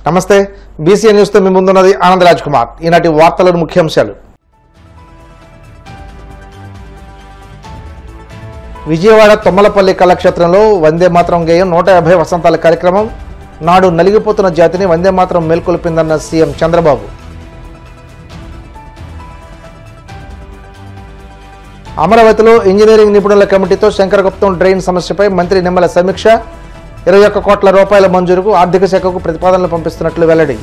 నమస్తే BC news తో మీ ముందున్నది ఆనంద్ రాజ్ కుమార్. ఈనాటి వార్తల ముఖ్యాంశాలు. విజయవాడ తొమ్మలపల్లి కళాక్షేత్రంలో వందే మాతరం గేయం 150 వసంతాల కార్యక్రమం. నాడు నలిగిపోతున్న జాతిని వందే మాతరం మేల్కొల్పిందన్న సీఎం చంద్రబాబు. అమరావతిలో ఇంజనీరింగ్ నిపుణుల కమిటీతో శంకరగుప్తం డ్రైన్ సమస్యపై మంత్రి నిమ్మల సమీక్ష. 21 కోట్ల రూపాయల మంజూరుకు ఆర్థిక శాఖకు ప్రతిపాదనలు పంపిస్తున్నట్లు వెల్లడి.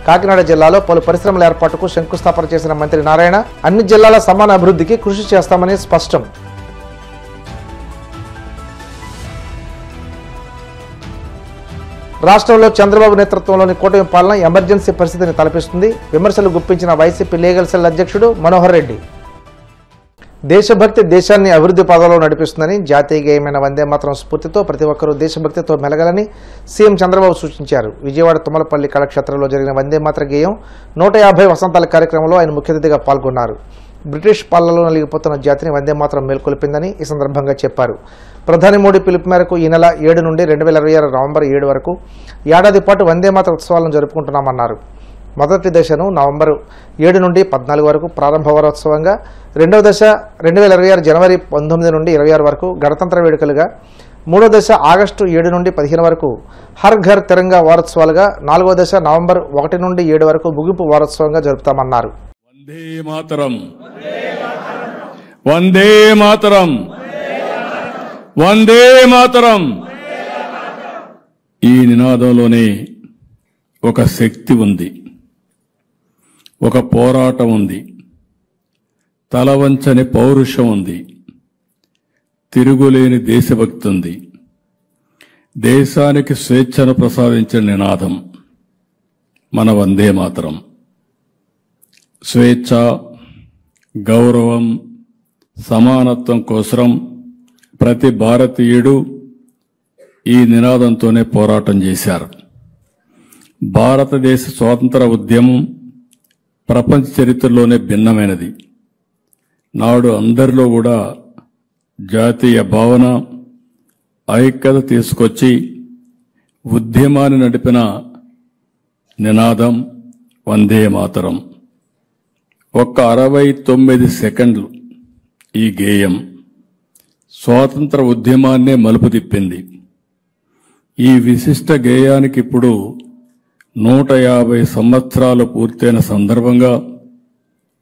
కాకినాడ జిల్లాలో పలు పరిశ్రమల ఏర్పాటుకు శంకుస్థాపన చేసిన మంత్రి నారాయణ అన్ని జిల్లాల సమాన అభివృద్ధికి కృషి చేస్తామని స్పష్టం. రాష్ట్రంలో చంద్రబాబు నేతృత్వంలోని కూటమి పాలన ఎమర్జెన్సీ పరిస్థితిని తలపిస్తుంది. విమర్శలు గుప్పించిన వైసీపీ లీగల్ సెల్ అధ్యక్షుడు మనోహర్ రెడ్డి. దేశభక్తి దేశాన్ని అభివృద్ధి పదంలో నడిపిస్తుందని, జాతీయ గేయమైన వందే మాతరం స్ఫూర్తితో ప్రతి ఒక్కరూ దేశభక్తితో మెలగాలని సీఎం చంద్రబాబు సూచించారు. విజయవాడ తుమ్మలపల్లి కళాక్షేత్రంలో జరిగిన వందే మాతర గేయం 150 వసంతాల కార్యక్రమంలో ఆయన ముఖ్య అతిథిగా పాల్గొన్నారు. బ్రిటిష్ పాలనలో నలిగిపోతున్న జాతిని వందే మాతరం మేల్కొల్పిందని ఈ సందర్భంగా చెప్పారు. ప్రధాని మోడీ పిలుపు మేరకు ఈ నెల 7 నుండి 2026 నవంబర్ 7 వరకు ఏడాది పాటు వందే మాతర ఉత్సవాలను జరుపుకుంటున్నామన్నారు. మొదటి దశను నవంబర్ 7 నుండి 14 వరకు ప్రారంభ వారోత్సవంగా, రెండవ దశ 2026 జనవరి 19 నుండి 26 వరకు గణతంత్ర వేడుకలుగా, మూడో దశ ఆగస్టు 7 నుండి 15 వరకు హర్ ఘర్ తిరంగా వారోత్సవాలుగా, నాలుగో దశ నవంబర్ 1 నుండి 7 వరకు ముగింపు వారోత్సవంగా జరుపుతామన్నారు. వందే మాతరం, వందే మాతరం, వందే మాతరం. ఈ నినాదంలోనే ఒక శక్తి ఉంది, ఒక పోరాటం ఉంది, తలవంచని పౌరుషం ఉంది, తిరుగులేని దేశభక్తి ఉంది. దేశానికి స్వేచ్ఛను ప్రసాదించిన నినాదం మన వందే మాతరం. స్వేచ్ఛ, గౌరవం, సమానత్వం కోసం ప్రతి భారతీయుడు ఈ నినాదంతోనే పోరాటం చేశారు. భారతదేశ స్వాతంత్ర ఉద్యమం ప్రపంచ చరిత్రలోనే భిన్నమైనది. నాడు అందరిలో కూడా జాతీయ భావన, ఐక్యత తీసుకొచ్చి ఉద్యమాన్ని నడిపిన నినాదం వందే మాతరం. ఒక్క 69 సెకండ్లు ఈ గేయం స్వాతంత్ర ఉద్యమాన్నే మలుపు తిప్పింది. ఈ విశిష్ట గేయానికి ఇప్పుడు 150 సంవత్సరాలు పూర్తయిన సందర్భంగా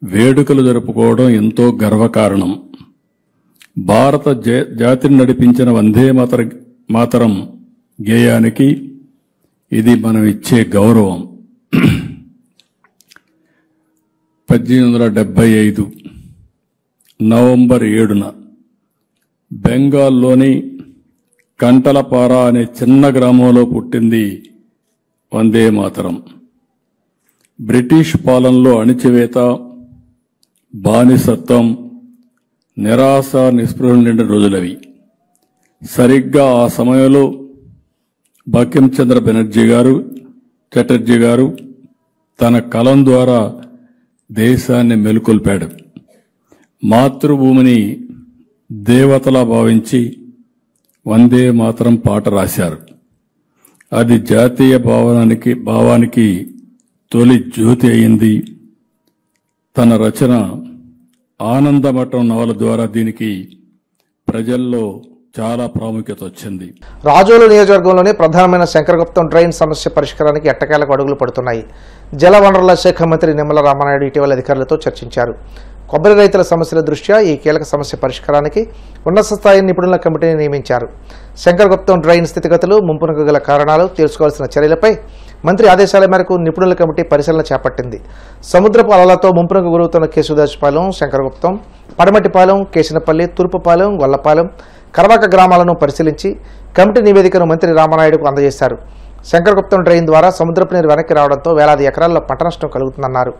వేడుకలు జరుపుకోవడం ఎంతో గర్వకారణం. భారత జాతిని నడిపించిన వందే మాతరం గేయానికి ఇది మనం ఇచ్చే గౌరవం. 1875 నవంబర్ 7న బెంగాల్లోని కంటలపార అనే చిన్న గ్రామంలో పుట్టింది వందే మాతరం. బ్రిటిష్ పాలనలో అణిచివేత, బానిసత్వం, నిరాశ, నిస్పృహలు నిండిన రోజులవి. సరిగ్గా ఆ సమయంలో బంకిం చంద్ర చటర్జీ గారు తన కలం ద్వారా దేశాన్ని మెలుకొల్పాడు. మాతృభూమిని దేవతలా భావించి వందే మాతరం పాట రాశారు. అది జాతీయ భావానికి తొలి జ్యోతి అయింది. తన రచన ఆనందమఠం నవల ద్వారా దీనికి ప్రజల్లో చాలా ప్రాముఖ్యత వచ్చింది. రాజోలు నియోజకవర్గంలోని ప్రధానమైన శంకరగుప్తం డ్రైన్ సమస్య పరిష్కారానికి ఎట్టకేలకు అడుగులు పడుతున్నాయి. జలవనరుల శాఖ మంత్రి నిమ్మల రామానాయుడు ఇటీవల అధికారులతో చర్చించారు. కొబ్బరి రైతుల సమస్యల దృష్ట్యా ఈ కీలక సమస్య పరిష్కారానికి ఉన్నత స్థాయి నిపుణుల కమిటీని నియమించారు. శంకరగుప్తం డ్రైన్ స్థితిగతులు, ముంపునకు గల కారణాలు, తీసుకోవాల్సిన చర్యలపై మంత్రి ఆదేశాల మేరకు నిపుణుల కమిటీ పరిశీలన చేపట్టింది. సముద్రపు అలలతో ముంపునకు గురవుతున్న కేశవదాసుపాలెం, శంకరగుప్తం, పడమటిపాలెం, కేశనపల్లి, తూర్పుపాలెం, గొల్లపాలెం, కరవాక గ్రామాలను పరిశీలించి కమిటీ నివేదికను మంత్రి రామానాయుడుకు అందజేశారు. శంకరగుప్తం డ్రైన్ ద్వారా సముద్రపు నీరు వెనక్కి రావడంతో వేలాది ఎకరాల్లో పంట నష్టం కలుగుతుందన్నారు.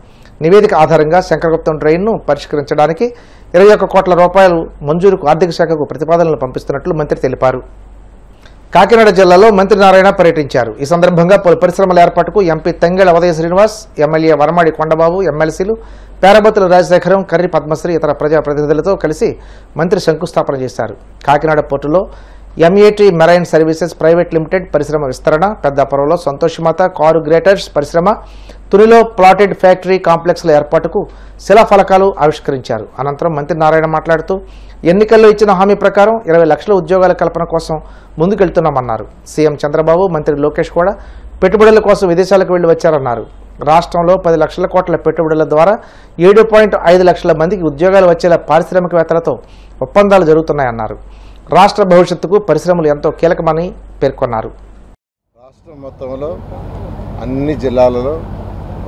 నివేదిక ఆధారంగా శంకరగుప్తం డ్రైన్ను పరిష్కరించడానికి 21 కోట్ల రూపాయలు మంజూరుకు ఆర్థిక శాఖకు ప్రతిపాదనలు పంపిస్తున్నట్లు మంత్రి తెలిపారు. కాకినాడ జిల్లాలో మంత్రి నారాయణ పర్యటించారు. ఈ సందర్భంగా పలు పరిశ్రమల ఏర్పాటుకు ఎంపీ తంగెళ్ల ఉదయ శ్రీనివాస్, ఎమ్మెల్యే వరమాడి కొండబాబు, ఎమ్మెల్సీలు పేరబత్తుల రాజశేఖరం, కర్రి పద్మశ్రీ ఇతర ప్రజాప్రతినిధులతో కలిసి మంత్రి శంకుస్థాపన చేశారు. కాకినాడ పోర్టులో ఎంఏటీ మెరైన్ సర్వీసెస్ ప్రైవేట్ లిమిటెడ్ పరిశ్రమ విస్తరణ, పెద్దాపురంలో సంతోషమాత కారు గ్రేటర్స్ పరిశ్రమ, తునిలో ప్లాటెడ్ ఫ్యాక్టరీ కాంప్లెక్స్ల ఏర్పాటుకు శిలాఫలకాలు ఆవిష్కరించారు. అనంతరం మంత్రి నారాయణ మాట్లాడుతూ ఎన్నికల్లో ఇచ్చిన హామీ ప్రకారం 20 లక్షల ఉద్యోగాల కల్పన కోసం ముందుకెళ్తున్నామన్నారు. సీఎం చంద్రబాబు, మంత్రి లోకేష్ కూడా పెట్టుబడుల కోసం విదేశాలకు వెళ్లి వచ్చారన్నారు. రాష్ట్రంలో 10 లక్షల కోట్ల పెట్టుబడుల ద్వారా 7.5 లక్షల మందికి ఉద్యోగాలు వచ్చేలా పారిశ్రామికవేత్తలతో ఒప్పందాలు జరుగుతున్నాయన్నారు. రాష్ట్ర భవిష్యత్తుకు పరిశ్రమలు ఎంతో కీలకమని పేర్కొన్నారు. రాష్ట్రం మొత్తంలో అన్ని జిల్లాలలో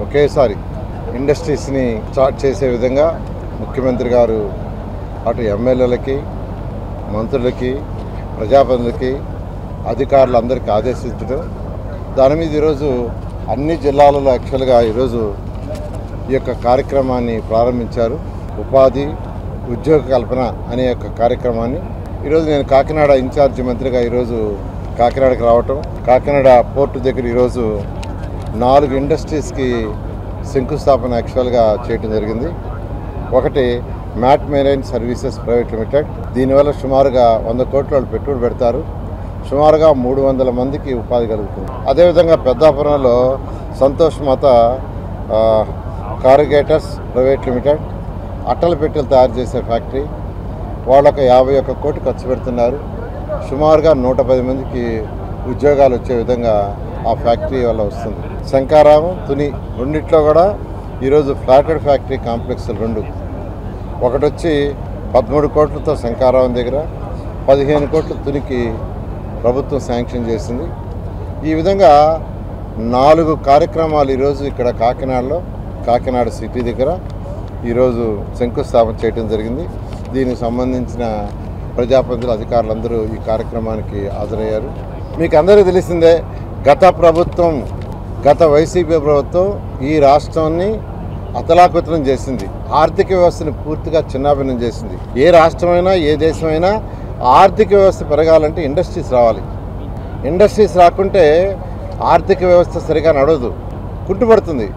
ఒకేసారి ఇండస్ట్రీస్ని స్టార్ట్ చేసే విధంగా ముఖ్యమంత్రి గారు అటు ఎమ్మెల్యేలకి, మంత్రులకి, ప్రజాప్రతినిధులకి, అధికారులందరికీ ఆదేశించడం, దాని మీద ఈరోజు అన్ని జిల్లాలలో యాక్చువల్గా ఈరోజు ఈ యొక్క కార్యక్రమాన్ని ప్రారంభించారు. ఉపాధి ఉద్యోగ కల్పన అనే యొక్క కార్యక్రమాన్ని ఈరోజు నేను కాకినాడ ఇన్ఛార్జి మంత్రిగా ఈరోజు కాకినాడకి రావటం, కాకినాడ పోర్టు దగ్గర ఈరోజు 4 ఇండస్ట్రీస్కి శంకుస్థాపన యాక్చువల్గా చేయడం జరిగింది. ఒకటి Mat Marine Services Private Limited, దీనివల్ల సుమారుగా 100 కోట్ల వాళ్ళు పెట్టుబడి పెడతారు, సుమారుగా 300 మందికి ఉపాధి కలుగుతుంది. అదేవిధంగా పెద్దాపురంలో సంతోషమాత కారుగేటర్స్ ప్రైవేట్ లిమిటెడ్ అట్టల పెట్టెలు తయారు చేసే ఫ్యాక్టరీ, వాళ్ళకు 51 కోట్లు ఖర్చు పెడుతున్నారు, సుమారుగా 110 మందికి ఉద్యోగాలు వచ్చే విధంగా ఆ ఫ్యాక్టరీ వల్ల వస్తుంది. శంకారావం, తుని రెండిట్లో కూడా ఈరోజు ఫ్లాటెడ్ ఫ్యాక్టరీ కాంప్లెక్స్లు 2, ఒకటి వచ్చి 13 కోట్లతో శంకారావం దగ్గర, 15 కోట్ల తునికి ప్రభుత్వం శాంక్షన్ చేసింది. ఈ విధంగా 4 కార్యక్రమాలు ఈరోజు ఇక్కడ కాకినాడలో, కాకినాడ సిటీ దగ్గర ఈరోజు శంకుస్థాపన చేయడం జరిగింది. దీనికి సంబంధించిన ప్రజాప్రతినిధులు, అధికారులందరూ ఈ కార్యక్రమానికి హాజరయ్యారు. మీకు అందరికీ తెలిసిందే, గత వైసీపీ ప్రభుత్వం ఈ రాష్ట్రాన్ని అతలాకుతలం చేసింది, ఆర్థిక వ్యవస్థని పూర్తిగా చిన్నాభిన్నం చేసింది. ఏ రాష్ట్రమైనా, ఏ దేశమైనా ఆర్థిక వ్యవస్థ పెరగాలంటే ఇండస్ట్రీస్ రావాలి. ఇండస్ట్రీస్ రాకుంటే ఆర్థిక వ్యవస్థ సరిగా నడవదు, కుంటుపడుతుంది.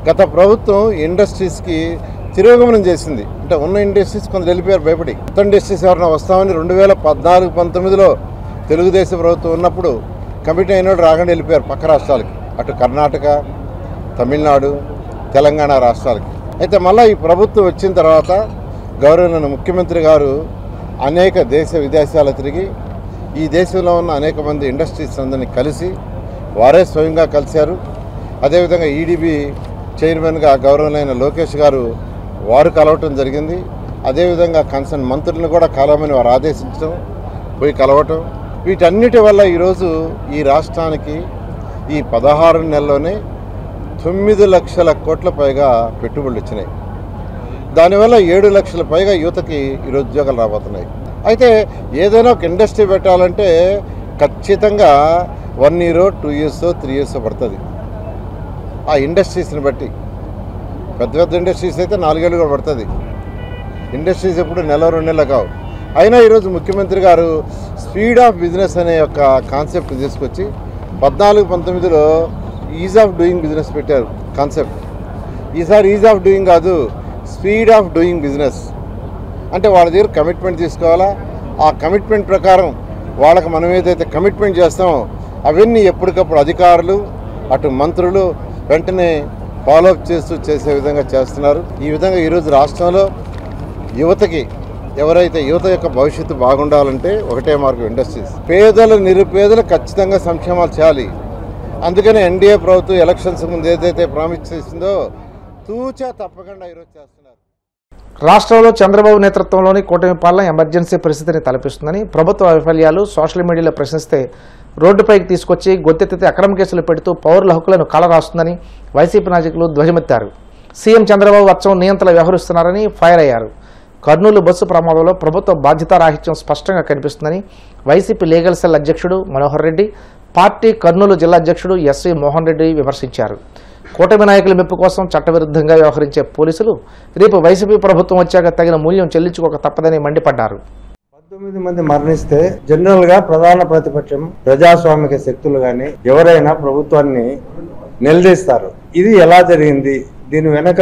గత ప్రభుత్వం ఇండస్ట్రీస్కి తిరోగమనం చేసింది. అంటే ఉన్న ఇండస్ట్రీస్ కొందరు వెళ్ళిపోయారు భయపడి. కొత్త ఇండస్ట్రీస్ ఎవరైనా వస్తామని 2014-19లో తెలుగుదేశం ప్రభుత్వం ఉన్నప్పుడు కమిటీ అయిన వాళ్ళు రాకుండా వెళ్ళిపోయారు పక్క రాష్ట్రాలకి, అటు కర్ణాటక, తమిళనాడు, తెలంగాణ రాష్ట్రాలకి. అయితే మళ్ళీ ఈ ప్రభుత్వం వచ్చిన తర్వాత గౌరవనీయ ముఖ్యమంత్రి గారు అనేక దేశ విదేశాలు తిరిగి ఈ దేశంలో ఉన్న అనేక మంది ఇండస్ట్రీస్ అందరినీ కలిసి వారే స్వయంగా కలిశారు. అదేవిధంగా ఈడీబీ చైర్మన్గా గౌరవనీయ లోకేష్ గారు వారు కలవటం జరిగింది. అదేవిధంగా కన్సర్న్ మంత్రులను కూడా కలవమని వారు ఆదేశించడం, పోయి కలవటం, వీటన్నిటి వల్ల ఈరోజు ఈ రాష్ట్రానికి ఈ 16 నెలల్లోనే 9 లక్షల కోట్ల పైగా పెట్టుబడులు వచ్చినాయి. దానివల్ల 7 లక్షల పైగా యువతకి ఈరోజు ఉద్యోగాలు రాబోతున్నాయి. అయితే ఏదైనా ఒక ఇండస్ట్రీ పెట్టాలంటే ఖచ్చితంగా 1 year, 2 years, 3 years పడుతుంది. ఆ ఇండస్ట్రీస్ని బట్టి పెద్ద పెద్ద ఇండస్ట్రీస్ అయితే 4 ఏళ్ళు కూడా పడుతుంది. ఇండస్ట్రీస్ ఎప్పుడు నెల 2 నెలలు కావు. అయినా ఈరోజు ముఖ్యమంత్రి గారు స్పీడ్ ఆఫ్ బిజినెస్ అనే యొక్క కాన్సెప్ట్ తీసుకొచ్చి 14-19లో ఈజ్ ఆఫ్ డూయింగ్ బిజినెస్ పెట్టారు కాన్సెప్ట్. ఈసారి ఈజ్ ఆఫ్ డూయింగ్ కాదు, స్పీడ్ ఆఫ్ డూయింగ్ బిజినెస్. అంటే వాళ్ళ దగ్గర కమిట్మెంట్ తీసుకోవాలా, ఆ కమిట్మెంట్ ప్రకారం వాళ్ళకి మనం ఏదైతే కమిట్మెంట్ చేస్తామో అవన్నీ ఎప్పటికప్పుడు అధికారులు, అటు మంత్రులు వెంటనే ఫాలోఅప్ చేసే విధంగా చేస్తున్నారు. ఈ విధంగా ఈరోజు రాష్ట్రంలో యువతకి, ఎవరైతే యువత యొక్క భవిష్యత్తు బాగుండాలంటే ఒకటే మార్గం ఇండస్ట్రీస్. పేదలు, నిరుపేదలు ఖచ్చితంగా సంక్షేమాలు చేయాలి. అందుకనే ఎన్డీఏ ప్రభుత్వం ఎలక్షన్స్ ముందు ఏదైతే ప్రామిస్ చేసిందో తూచా తప్పకుండా ఈరోజు చేస్తున్నారు. రాష్ట్రంలో చంద్రబాబు నేతృత్వంలోని కూటమి పాలన ఎమర్జెన్సీ పరిస్థితిని తలపిస్తుందని, ప్రభుత్వ వైఫల్యాలు సోషల్ మీడియాలో ప్రశ్నిస్తే రోడ్డుపైకి తీసుకొచ్చి గొత్తెత్తితే అక్రమ కేసులు పెడుతూ పౌరుల హక్కులను కాలరాస్తుందని వైసీపీ నాయకులు ధ్వజమెత్తారు. సీఎం చంద్రబాబు అచ్చం నియంత్రణ వ్యవహరిస్తున్నారని ఫైర్ అయ్యారు. కర్నూలు బస్సు ప్రమాదంలో ప్రభుత్వ బాధ్యతారాహిత్యం స్పష్టంగా కనిపిస్తుందని వైసీపీ లీగల్ సెల్ అధ్యక్షుడు మనోహర్ రెడ్డి, పార్టీ కర్నూలు జిల్లా అధ్యక్షుడు ఎస్వి మోహన్ రెడ్డి విమర్శించారు. కూటమి నాయకుల మెప్పు కోసం చట్టవిరుద్ధంగా వ్యవహరించే పోలీసులు రేపు వైసీపీ ప్రభుత్వం వచ్చాక తగిన మూల్యం చెల్లించుకోక తప్పదని మండిపడ్డారు. 19 మంది మరణిస్తే జనరల్ గా ప్రధాన ప్రతిపక్షం, ప్రజాస్వామిక శక్తులు గాని ఎవరైనా ప్రభుత్వాన్ని నిలదీస్తారు. ఇది ఎలా జరిగింది, దీని వెనక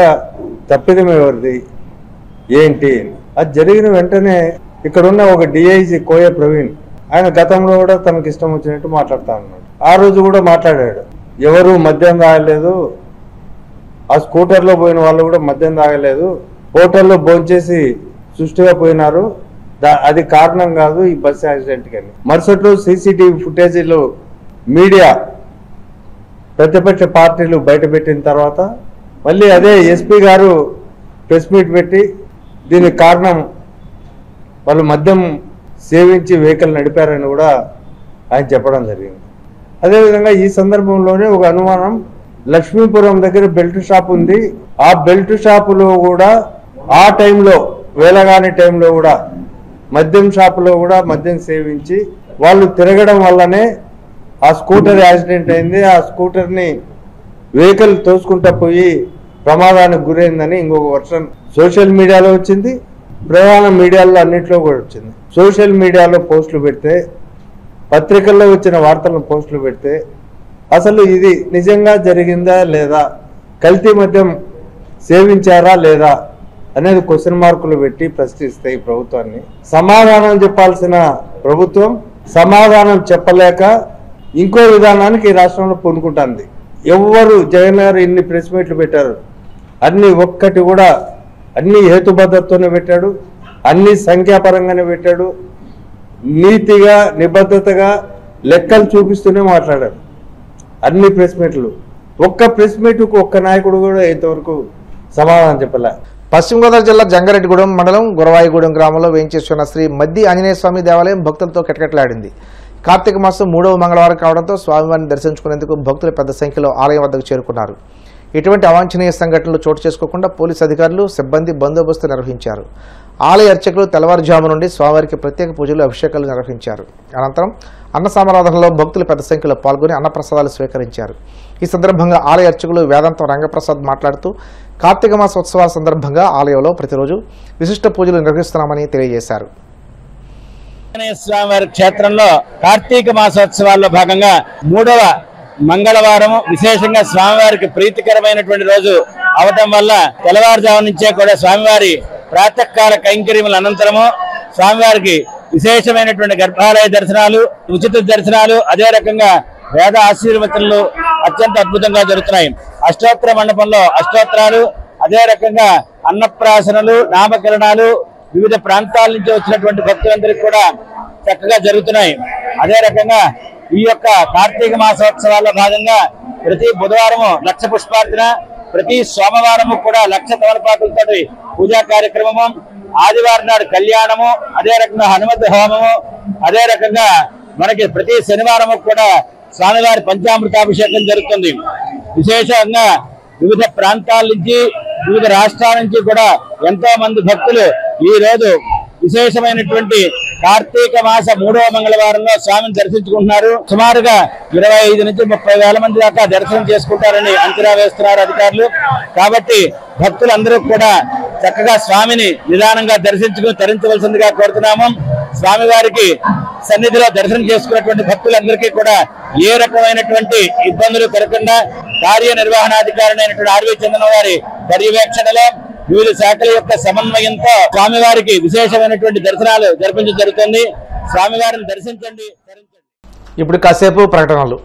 తప్పిదం ఎవరిది, ఏంటి? అది జరిగిన వెంటనే ఇక్కడున్న ఒక డిఐజీ కోయ ప్రవీణ్ ఆయన గతంలో కూడా తనకి ఇష్టం వచ్చినట్టు మాట్లాడుతూ ఉన్నాడు. ఆ రోజు కూడా మాట్లాడాడు, ఎవరు మద్యం తాగలేదు, ఆ స్కూటర్లో పోయిన వాళ్ళు కూడా మద్యం తాగలేదు, హోటల్లో భోంచేసి సుష్టిగా పోయినారు, అది కారణం కాదు ఈ బస్సు యాక్సిడెంట్కి అని. మరుసటి సీసీటీవీ ఫుటేజీలు మీడియా ప్రతిపక్ష పార్టీలు బయటపెట్టిన తర్వాత మళ్ళీ అదే ఎస్పీ గారు ప్రెస్ మీట్ పెట్టి దీనికి కారణం వాళ్ళు మద్యం సేవించి వెహికల్ నడిపారని కూడా ఆయన చెప్పడం జరిగింది. అదేవిధంగా ఈ సందర్భంలోనే ఒక అనుమానం, లక్ష్మీపురం దగ్గర బెల్ట్ షాప్ ఉంది, ఆ బెల్ట్ షాపులో కూడా ఆ టైంలో వేలగాని టైంలో కూడా మద్యం షాపులో కూడా మద్యం సేవించి వాళ్ళు తిరగడం వల్లనే ఆ స్కూటర్ యాక్సిడెంట్ అయింది, ఆ స్కూటర్ని వెహికల్ తోసుకుంటా పోయి ప్రమాదానికి గురైందని ఇంకొక వర్షన్ సోషల్ మీడియాలో వచ్చింది, ప్రధాన మీడియాలో అన్నింటిలో కూడా వచ్చింది. సోషల్ మీడియాలో పోస్టులు పెడితే, పత్రికల్లో వచ్చిన వార్తలను పోస్టులు పెడితే అసలు ఇది నిజంగా జరిగిందా లేదా, కల్తీ మద్యం సేవించారా లేదా అనేది క్వశ్చన్ మార్కులు పెట్టి ప్రశ్నిస్తే ఈ ప్రభుత్వాన్ని సమాధానం చెప్పాల్సిన ప్రభుత్వం సమాధానం చెప్పలేక ఇంకో విధానానికి ఈ రాష్ట్రంలో పూనుకుంటుంది. ఎవరు జగన్ గారు ఇన్ని ప్రెస్ మీట్లు పెట్టారు, అన్ని ఒక్కటి కూడా అన్ని హేతుబద్ధతతోనే పెట్టాడు, అన్ని సంఖ్యాపరంగానే పెట్టాడు, నీతిగా నిబద్ధతగా లెక్కలు చూపిస్తూనే మాట్లాడారు అన్ని ప్రెస్ మీట్లు. ఒక్క ప్రెస్ మీట్కు ఒక్క నాయకుడు కూడా ఇంతవరకు సమాధానం చెప్పలే. పశ్చిమ గోదావరి జిల్లా జంగారెడ్డిగూడెం మండలం గురవాయిగూడెం గ్రామంలో వేయించేస్తున్న శ్రీ మద్ది ఆంజనేయ స్వామి దేవాలయం భక్తులతో కిటకిటలాడింది. కార్తీక మాసం 3వ మంగళవారం కావడంతో స్వామివారిని దర్శించుకునేందుకు భక్తులు పెద్ద సంఖ్యలో ఆలయం వద్దకు చేరుకున్నారు. ఇటువంటి అవాంఛనీయ సంఘటనలు చోటు చేసుకోకుండా పోలీసు అధికారులు సిబ్బంది బందోబస్తు నిర్వహించారు. ఆలయ అర్చకులు తెల్లవారుజాము నుండి స్వామివారికి ప్రత్యేక పూజలు అభిషేకాలు నిర్వహించారు. అనంతరం అన్న సమారాధనలో భక్తులు పెద్ద సంఖ్యలో పాల్గొని అన్నప్రసాదాలు స్వీకరించారు. ఈ సందర్భంగా ఆలయ అర్చకులు వేదాంతం రంగప్రసాద్ మాట్లాడుతూ కార్తీక మాస ఉత్సవాల సందర్భంగా ఆలయంలో ప్రతిరోజు విశిష్ట పూజలు నిర్వహిస్తున్నామని తెలియజేశారు. స్వామివారి క్షేత్రంలో కార్తీక మాసోత్సవాల్లో భాగంగా 3వ మంగళవారం విశేషంగా స్వామివారికి ప్రీతికరమైనటువంటి రోజు అవటం వల్ల తెల్లవారుజాము నుంచే కూడా స్వామివారి ప్రాతకాల కైంకర్యముల అనంతరము స్వామివారికి విశేషమైనటువంటి గర్భాలయ దర్శనాలు, ఉచిత దర్శనాలు, అదే రకంగా వేద ఆశీర్వచనలు అత్యంత అద్భుతంగా జరుగుతున్నాయి. అష్టోత్తర మండపంలో అష్టోత్తరాలు, అదే రకంగా అన్నప్రాసనలు, నామకరణాలు వివిధ ప్రాంతాల నుంచి వచ్చినటువంటి భక్తులందరికీ కూడా చక్కగా జరుగుతున్నాయి. అదే రకంగా ఈ యొక్క కార్తీక మాసోత్సవాల్లో భాగంగా ప్రతి బుధవారము 1,00,000 పుష్పార్చన, ప్రతి సోమవారము కూడా 1,00,000 తమలపాకులతో పూజా కార్యక్రమము, ఆదివారం నాడు కళ్యాణము, అదే రకంగా హనుమత్ హోమము, అదే రకంగా మనకి ప్రతి శనివారము కూడా స్వామివారి పంచామృతాభిషేకం జరుగుతుంది. విశేషంగా వివిధ ప్రాంతాల నుంచి, వివిధ రాష్ట్రాల నుంచి కూడా ఎంతో మంది భక్తులు ఈ రోజు విశేషమైనటువంటి కార్తీక మాస 3వ మంగళవారంలో స్వామిని దర్శించుకుంటున్నారు. సుమారుగా 25 నుంచి 30 వేల మంది దాకా దర్శనం చేసుకుంటారని అంచనా వేస్తున్నారు అధికారులు. కాబట్టి భక్తులందరూ కూడా చక్కగా స్వామిని నిదానంగా దర్శించుకుని తరించవలసిందిగా కోరుతున్నాము. స్వామివారికి సన్నిధిలో దర్శనం చేసుకున్నటువంటి భక్తులందరికీ కూడా ఏ రకమైనటువంటి ఇబ్బందులు కలగకుండా కార్యనిర్వహణాధికారి అయినటువంటి ఆర్వి చంద్రన వారి పర్యవేక్షణలో వివిధ శాఖల యొక్క సమన్వయంతో స్వామివారికి విశేషమైనటువంటి దర్శనాలు జరిపించడం జరుగుతుంది. స్వామివారిని దర్శించండి. ఇప్పుడు కాసేపు ప్రకటనలు.